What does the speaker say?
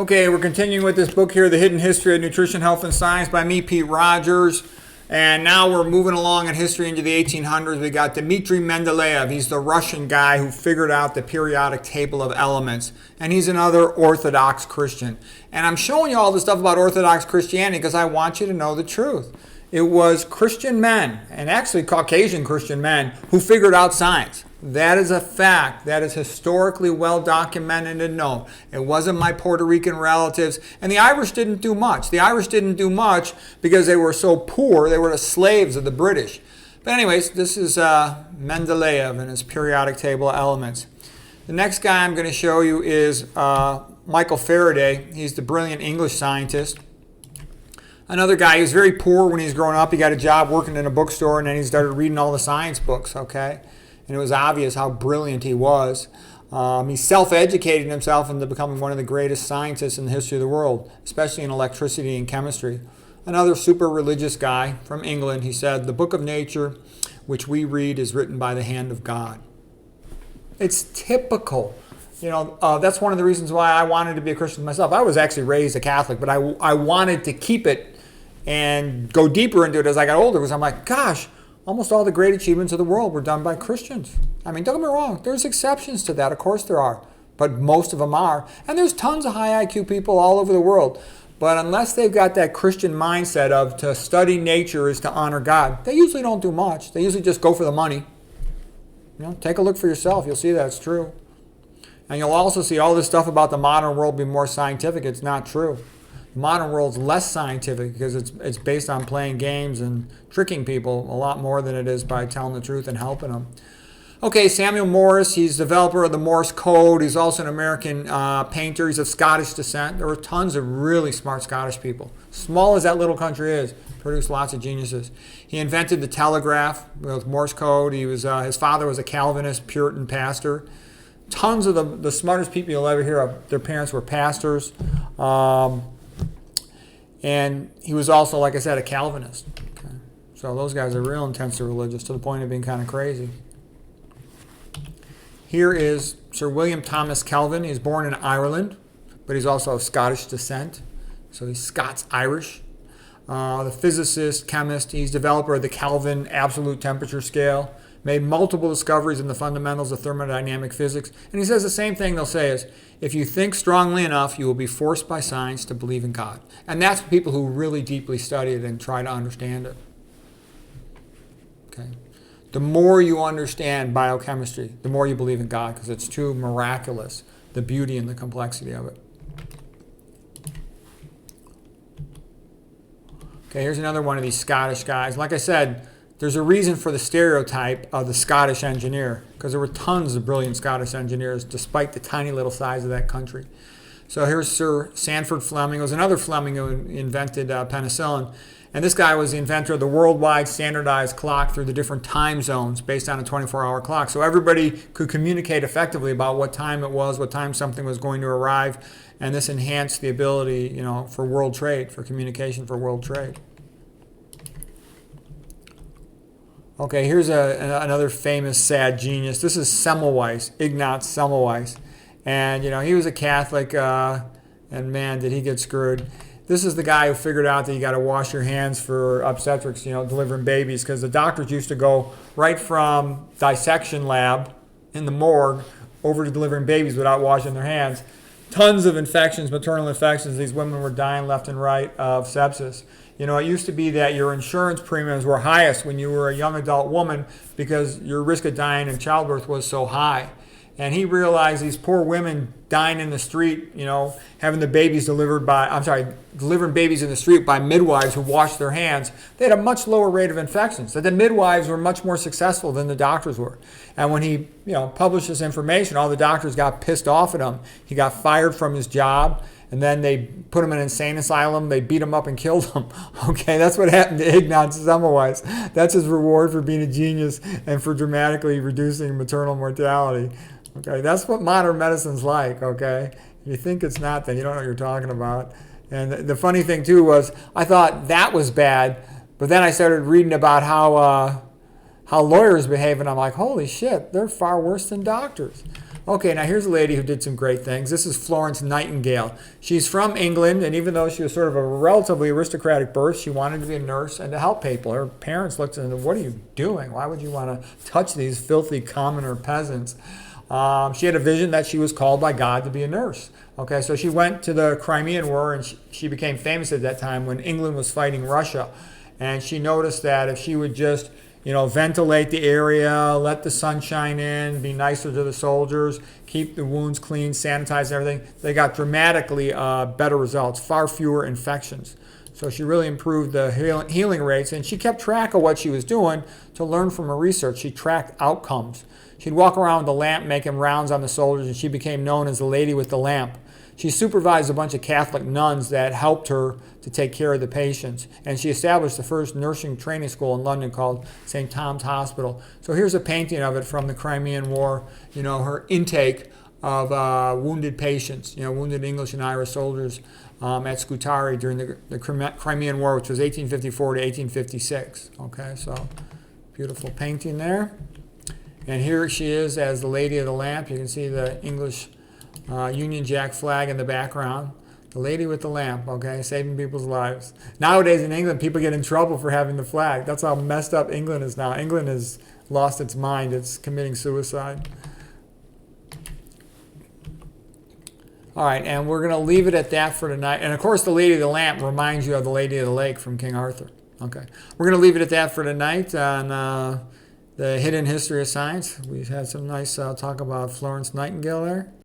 Okay, we're continuing with this book here, The Hidden History of Nutrition, Health, and Science by me, Pete Rogers. And now we're moving along in history into the 1800s. We got Dmitri Mendeleev. He's the Russian guy who figured out the periodic table of elements. And he's another Orthodox Christian. And I'm showing you all this stuff about Orthodox Christianity because I want you to know the truth. It was Christian men, and actually Caucasian Christian men, who figured out science. That is a fact. That is historically well documented and known. It wasn't my Puerto Rican relatives. And the Irish didn't do much. The Irish didn't do much because they were so poor. They were the slaves of the British. But anyways, this is Mendeleev and his periodic table of elements. The next guy I'm going to show you is Michael Faraday. He's the brilliant English scientist. Another guy, he was very poor when he was growing up. He got a job working in a bookstore, and then he started reading all the science books, okay? And it was obvious how brilliant he was. He self-educated himself into becoming one of the greatest scientists in the history of the world, especially in electricity and chemistry. Another super religious guy from England, he said, "The book of nature, which we read, is written by the hand of God." It's typical. That's one of the reasons why I wanted to be a Christian myself. I was actually raised a Catholic, but I wanted to keep it and go deeper into it as I got older, because I'm like, gosh, almost all the great achievements of the world were done by Christians. I mean, don't get me wrong, there's exceptions to that, of course there are, but most of them are. And there's tons of high IQ people all over the world. But unless they've got that Christian mindset of to study nature is to honor God, they usually don't do much. They usually just go for the money. Take a look for yourself. You'll see that's true. And you'll also see all this stuff about the modern world being more scientific. It's not true. The modern world's less scientific because it's based on playing games and tricking people a lot more than it is by telling the truth and helping them. Okay, Samuel Morse, he's developer of the Morse code. He's also an American painter. He's of Scottish descent. There were tons of really smart Scottish people. Small as that little country is, produced lots of geniuses. He invented the telegraph with Morse code. His father was a Calvinist Puritan pastor. Tons of the smartest people you'll ever hear of, their parents were pastors. And he was also, like I said, a Calvinist. Okay. So those guys are real intensely religious to the point of being kind of crazy. Here is Sir William Thomas Kelvin. He's born in Ireland, but he's also of Scottish descent. So he's Scots-Irish. The physicist, chemist, he's developer of the Kelvin absolute temperature scale. Made multiple discoveries in the fundamentals of thermodynamic physics. And he says the same thing they'll say is, if you think strongly enough, you will be forced by science to believe in God. And that's people who really deeply study it and try to understand it. Okay. The more you understand biochemistry, the more you believe in God, because it's too miraculous, the beauty and the complexity of it. Okay, here's another one of these Scottish guys. Like I said, there's a reason for the stereotype of the Scottish engineer, because there were tons of brilliant Scottish engineers despite the tiny little size of that country. So here's Sir Sanford Fleming. It was another Fleming who invented penicillin. And this guy was the inventor of the worldwide standardized clock through the different time zones based on a 24-hour clock. So everybody could communicate effectively about what time it was, what time something was going to arrive. And this enhanced the ability, for world trade, for communication for world trade. Okay, here's another famous sad genius. This is Semmelweis, Ignaz Semmelweis. And, he was a Catholic, and man, did he get screwed. This is the guy who figured out that you got to wash your hands for obstetrics, delivering babies, because the doctors used to go right from dissection lab in the morgue over to delivering babies without washing their hands. Tons of infections, maternal infections. These women were dying left and right of sepsis. It used to be that your insurance premiums were highest when you were a young adult woman because your risk of dying in childbirth was so high. And he realized these poor women dying in the street, having the babies delivering babies in the street by midwives who washed their hands, they had a much lower rate of infections. That the midwives were much more successful than the doctors were. And when he, published this information, all the doctors got pissed off at him. He got fired from his job. And then they put him in an insane asylum. They beat him up and killed him. Okay, that's what happened to Ignaz Semmelweis. That's his reward for being a genius and for dramatically reducing maternal mortality. Okay, that's what modern medicine's like, okay? If you think it's not, then you don't know what you're talking about. And the funny thing, too, was I thought that was bad, but then I started reading about how lawyers behave, and I'm like, holy shit, they're far worse than doctors. Okay, now here's a lady who did some great things. This is Florence Nightingale. She's from England, and even though she was sort of a relatively aristocratic birth, she wanted to be a nurse and to help people. Her parents looked at her and said, what are you doing? Why would you want to touch these filthy commoner peasants? She had a vision that she was called by God to be a nurse. Okay, so she went to the Crimean War, and she became famous at that time when England was fighting Russia. And she noticed that if she would just ventilate the area, let the sunshine in, be nicer to the soldiers, keep the wounds clean, sanitize everything, they got dramatically better results, far fewer infections. So she really improved the healing rates, and she kept track of what she was doing to learn from her research. She tracked outcomes. She'd walk around with a lamp making rounds on the soldiers, and she became known as the lady with the lamp. She supervised a bunch of Catholic nuns that helped her to take care of the patients. And she established the first nursing training school in London called St. Thomas Hospital. So here's a painting of it from the Crimean War, her intake of wounded patients, wounded English and Irish soldiers at Scutari during the Crimean War, which was 1854 to 1856. Okay, so beautiful painting there. And here she is as the Lady of the Lamp. You can see the English Union Jack flag in the background. The lady with the lamp, okay, saving people's lives. Nowadays in England, people get in trouble for having the flag. That's how messed up England is now. England has lost its mind. It's committing suicide. All right, and we're going to leave it at that for tonight. And of course, the Lady of the Lamp reminds you of the Lady of the Lake from King Arthur. Okay, we're going to leave it at that for tonight on the hidden history of science. We've had some nice talk about Florence Nightingale there.